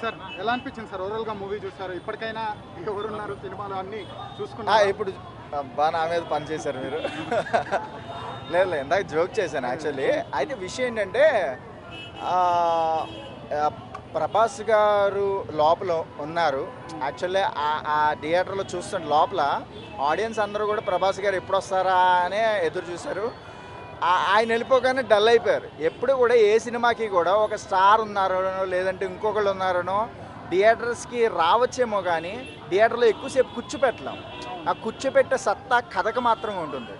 Sir ఎలా అనిపించింది sir ఓవరాల్గా మూవీ చూసారు? ఇప్పటికైనా ఎవరున్నారు సినిమాలో అన్ని చూసుకున్నారు? ఇప్పుడు బాగా నా మీద పని చేశారు మీరు. లేదు ఇందాక జోక్ చేశాను యాక్చువల్లీ. అయితే విషయం ఏంటంటే ప్రభాస్ గారు లోపల ఉన్నారు. యాక్చువల్లీ ఆ థియేటర్లో చూస్తుంటే లోపల ఆడియన్స్ అందరూ కూడా ప్రభాస్ గారు ఎప్పుడు వస్తారా అనే ఎదురు చూశారు. ఆయన వెళ్ళిపోగానే డల్ అయిపోయారు. ఎప్పుడు కూడా ఏ సినిమాకి కూడా ఒక స్టార్ ఉన్నారనో లేదంటే ఇంకొకళ్ళు ఉన్నారనో థియేటర్స్కి రావచ్చేమో కానీ థియేటర్లో ఎక్కువసేపు కూర్చోపెట్టలేం. ఆ కూర్చోపెట్టే సత్తా కథకు మాత్రం ఉంటుంది.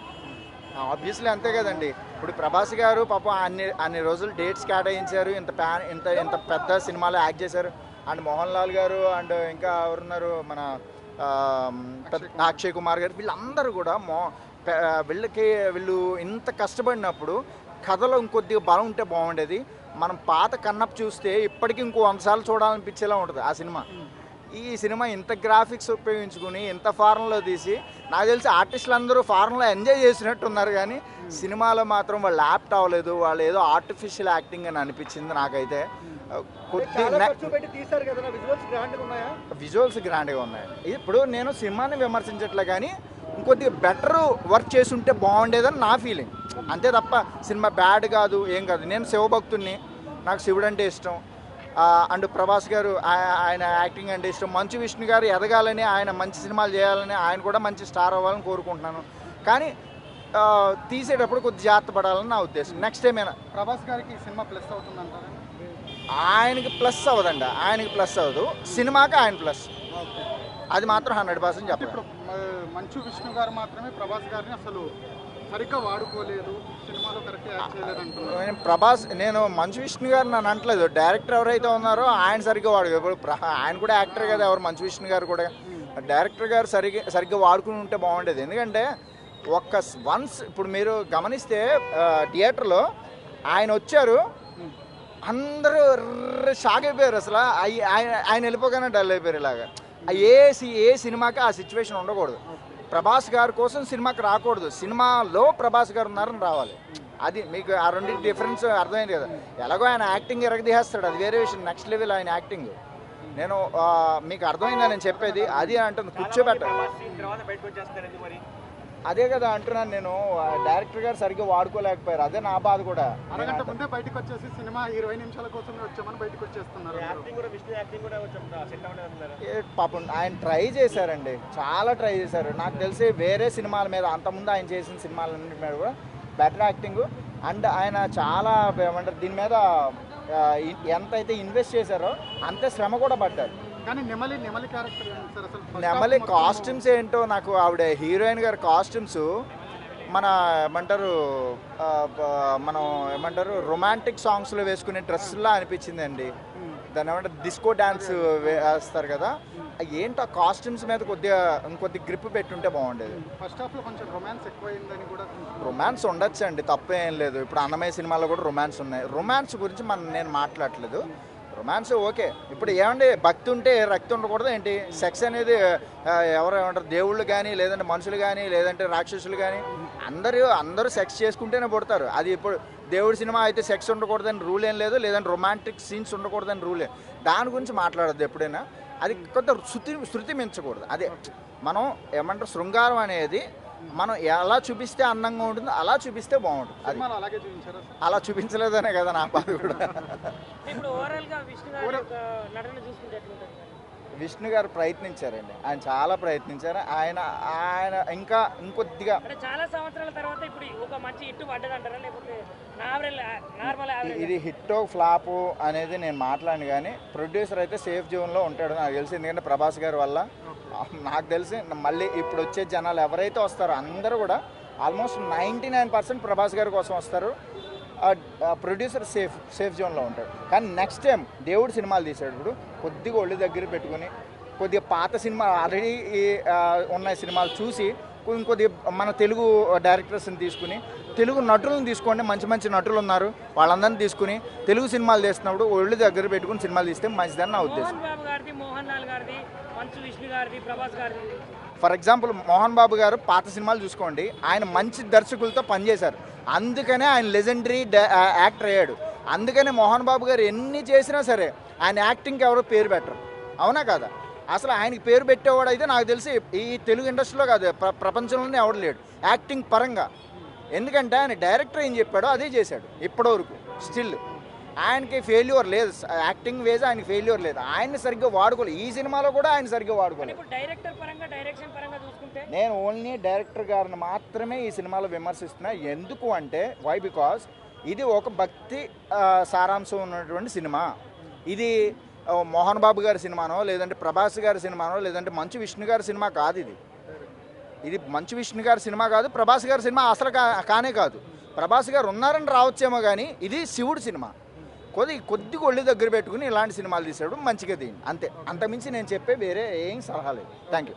ఆబ్వియస్లీ అంతే కదండి. ఇప్పుడు ప్రభాస్ గారు పాపం అన్ని రోజులు డేట్స్ కేటాయించారు, ఇంత పెద్ద సినిమాలో యాక్ట్ చేశారు. అండ్ మోహన్ లాల్ గారు అండ్ ఇంకా ఎవరున్నారు మన అక్షయ్ కుమార్ గారు, వీళ్ళందరూ కూడా వీళ్ళు ఇంత కష్టపడినప్పుడు కథలో ఇంకొద్దిగా బలం ఉంటే బాగుండేది. మనం పాత కన్నప్ చూస్తే ఇప్పటికీ ఇంకో 100 సార్లు చూడాలనిపించేలా ఉంటుంది ఆ సినిమా. ఈ సినిమా ఇంత గ్రాఫిక్స్ ఉపయోగించుకుని ఇంత ఫారెన్లో తీసి నాకు తెలిసి ఆర్టిస్టులు అందరూ ఫారెన్లో ఎంజాయ్ చేసినట్టు ఉన్నారు కానీ సినిమాలో మాత్రం వాళ్ళు యాప్ట్ అవ్వలేదు. వాళ్ళు ఏదో ఆర్టిఫిషియల్ యాక్టింగ్ అని అనిపించింది నాకైతే. విజువల్స్ గ్రాండ్గా ఉన్నాయి. ఇప్పుడు నేను సినిమాని విమర్శించట్లే కానీ ఇంకొద్దిగా బెటర్ వర్క్ చేసి ఉంటే బాగుండేదని నా ఫీలింగ్ అంతే తప్ప సినిమా బ్యాడ్ కాదు ఏం కాదు. నేను శివభక్తుడిని, నాకు శివుడు అంటే ఇష్టం. అండ్ ప్రభాస్ గారు ఆయన యాక్టింగ్ అంటే ఇష్టం. మంచు విష్ణు గారు ఎదగాలని, ఆయన మంచి సినిమాలు చేయాలని, ఆయన కూడా మంచి స్టార్ అవ్వాలని కోరుకుంటున్నాను. కానీ తీసేటప్పుడు కొద్ది జాగ్రత్త పడాలని నా ఉద్దేశం. నెక్స్ట్ టైం అయినా ప్రభాస్ గారికి సినిమా ప్లస్ అవుతుందంటారా? ఆయనకి ప్లస్ అవ్వదండి, ఆయనకి ప్లస్ అవ్వదు, సినిమాకి ఆయన ప్లస్. అది మాత్రం 100% చెప్పాలి. ఇప్పుడు మంచు విష్ణు గారు మాత్రమే ప్రభాస్ గారిని అసలు సరిగ్గా వాడుకోలేదు, సినిమాలో కరెక్ట్ యాక్ట్ చేయలేదు అంటున్నారు. నేను మంచు విష్ణు గారు నన్ను అంటలేదు. డైరెక్టర్ ఎవరైతే ఉన్నారో ఆయన సరిగ్గా ఇప్పుడు ఆయన కూడా యాక్టర్ కదా, ఎవరు మంచు విష్ణు గారు కూడా. డైరెక్టర్ గారు సరిగ్గా వాడుకుని ఉంటే బాగుండేది. ఎందుకంటే వన్స్ ఇప్పుడు మీరు గమనిస్తే థియేటర్లో ఆయన వచ్చారు, అందరూ షాక్ అయిపోయారు. అసలు ఆయన వెళ్ళిపోగానే డల్ అయిపోయారు. ఇలాగా ఏ సినిమాకి ఆ సిచ్యువేషన్ ఉండకూడదు. ప్రభాస్ గారి కోసం సినిమాకి రాకూడదు, సినిమాలో ప్రభాస్ గారు ఉన్నారని రావాలి. అది మీకు ఆ రెండింటి డిఫరెన్స్ అర్థమైంది కదా. ఎలాగో ఆయన యాక్టింగ్ ఎరగదీసేస్తాడు, అది వేరే విషయం, నెక్స్ట్ లెవెల్ ఆయన యాక్టింగ్. నేను మీకు అర్థమైందా నేను చెప్పేది? అది అంటుంది కూర్చోబెట్టాలి. అదే కదా అంటున్నాను నేను, డైరెక్టర్ గారు సరిగ్గా వాడుకోలేకపోయారు. అదే నా బాధ కూడా. అరగంట ముందే బయటకు వచ్చేసి సినిమా 20 నిమిషాల కోసమే వచ్చామని బయటకు వచ్చేస్తున్నారు. పాపం ఆయన ట్రై చేశారండి, చాలా ట్రై చేశారు. నాకు తెలిసి వేరే సినిమాల మీద అంతకుముందు ఆయన చేసిన సినిమాలన్నింటి మీద కూడా బెటర్ యాక్టింగ్. అండ్ ఆయన చాలా ఏమంటారు దీని మీద ఎంతైతే ఇన్వెస్ట్ చేశారో అంతే శ్రమ కూడా పడ్డారు. కానీ నెమలి క్యారెక్టర్ నెమలి కాస్ట్యూమ్స్ ఏంటో నాకు, ఆవిడ హీరోయిన్ గారి కాస్ట్యూమ్స్ మనం ఏమంటారు రొమాంటిక్ సాంగ్స్లో వేసుకునే డ్రెస్సులా అనిపించిందండి. దాన్ని ఏమంటారు డిస్కో డ్యాన్స్ వేస్తారు కదా, ఏంటో ఆ కాస్ట్యూమ్స్ మీద ఇంకొద్ది గ్రిప్ పెట్టుంటే బాగుండేది. ఫస్ట్ హాఫ్లో కొంచెం రొమాన్స్ ఎక్కువైందని కూడా. రొమాన్స్ ఉండొచ్చండి, తప్పేం లేదు. ఇప్పుడు అన్నమయ్య సినిమాలో కూడా రొమాన్స్ ఉన్నాయి. రొమాన్స్ గురించి నేను మాట్లాడట్లేదు. Romance okay. ఇప్పుడు ఏమండి భక్తి ఉంటే రక్తి ఉండకూడదు ఏంటి? సెక్స్ అనేది ఎవరు ఏమంటారు దేవుళ్ళు కానీ లేదంటే మనుషులు కానీ లేదంటే రాక్షసులు కానీ అందరూ సెక్స్ చేసుకుంటేనే పుడతారు. అది ఇప్పుడు దేవుడి సినిమా అయితే సెక్స్ ఉండకూడదని రూల్ ఏం లేదు, లేదంటే రొమాంటిక్ సీన్స్ ఉండకూడదని రూల్ దాని గురించి మాట్లాడద్దు ఎప్పుడైనా. అది కొంత శృతి మించకూడదు. అదే మనం ఏమంటారు శృంగారం అనేది మనం ఎలా చూపిస్తే అందంగా ఉంటుందో అలా చూపిస్తే బాగుంటుంది. అది అలా చూపించలేదనే కదా నా బాధ కూడా. విష్ణు గారు ప్రయత్నించారండి, ఆయన చాలా ప్రయత్నించారు. ఆయన ఇంకా ఇంకొద్దిగా చాలా సంవత్సరాల తర్వాత ఇప్పుడు ఒక మంచి హిట్ పడ్డదంటారా లేకపోతే ఇది హిట్టో ఫ్లాపు అనేది నేను మాట్లాడను కానీ ప్రొడ్యూసర్ అయితే సేఫ్ జోన్లో ఉంటాడు నాకు తెలిసి. ఎందుకంటే ప్రభాస్ గారి వల్ల నాకు తెలిసి మళ్ళీ ఇప్పుడు వచ్చే జనాలు ఎవరైతే వస్తారో అందరూ కూడా ఆల్మోస్ట్ 99% ప్రభాస్ గారి కోసం వస్తారు. ప్రొడ్యూసర్ సేఫ్ జోన్లో ఉంటాడు. కానీ నెక్స్ట్ టైం దేవుడు సినిమాలు తీసాడు, ఇప్పుడు కొద్దిగా ఒళ్ళు దగ్గర పెట్టుకుని కొద్దిగా పాత సినిమా ఆల్రెడీ ఉన్న సినిమాలు చూసి ఇంకొద్ది మన తెలుగు డైరెక్టర్స్ని తీసుకుని తెలుగు నటులను తీసుకోండి, మంచి మంచి నటులు ఉన్నారు, వాళ్ళందరినీ తీసుకుని తెలుగు సినిమాలు తీస్తున్నప్పుడు ఒళ్ళు దగ్గర పెట్టుకుని సినిమాలు తీస్తే మంచిదని నా ఉద్దేశం. ఫర్ ఎగ్జాంపుల్ మోహన్ బాబు గారు పాత సినిమాలు చూసుకోండి, ఆయన మంచి దర్శకులతో పనిచేశారు, అందుకనే ఆయన లెజెండరీ యాక్టర్ అయ్యాడు. అందుకని మోహన్ బాబు గారు ఎన్ని చేసినా సరే ఆయన యాక్టింగ్కి ఎవరో పేరు పెట్టరు, అవునా కదా? అసలు ఆయనకి పేరు పెట్టేవాడు అయితే నాకు తెలిసి ఈ తెలుగు ఇండస్ట్రీలో కాదు, ప్రపంచంలోనే ఎవడు లేడు యాక్టింగ్ పరంగా. ఎందుకంటే ఆయన డైరెక్టర్ ఏం చెప్పాడో అదే చేశాడు ఇప్పటివరకు. స్టిల్ ఆయనకి ఫెయిల్యూర్ లేదు, యాక్టింగ్ వేజ్ ఆయనకి ఫెయిల్యూర్ లేదు. ఆయన్ని సరిగ్గా వాడుకోలేదు, ఈ సినిమాలో కూడా ఆయన సరిగ్గా వాడుకోలేదు. ఇప్పుడు డైరెక్టర్ పరంగా డైరెక్షన్ పరంగా చూసుకుంటే నేను ఓన్లీ డైరెక్టర్ గారిని మాత్రమే ఈ సినిమాలో విమర్శిస్తున్నా. ఎందుకు అంటే వై బికాస్ ఇది ఒక భక్తి సారాంశం ఉన్నటువంటి సినిమా. ఇది మోహన్ బాబు గారి సినిమానో లేదంటే ప్రభాస్ గారి సినిమానో లేదంటే మంచు విష్ణు గారి సినిమా కాదు. ఇది మంచు విష్ణు గారి సినిమా కాదు, ప్రభాస్ గారి సినిమా అసలు కానే కాదు. ప్రభాస్ గారు ఉన్నారని రావచ్చేమో కానీ ఇది శివుడు సినిమా. కొద్ది ఒళ్ళు దగ్గర పెట్టుకుని ఇలాంటి సినిమాలు తీసాడు, మంచిగా తీయండి అంతే. అంతకుమించి నేను చెప్పే వేరే ఏం సలహా లేదు. Thank you.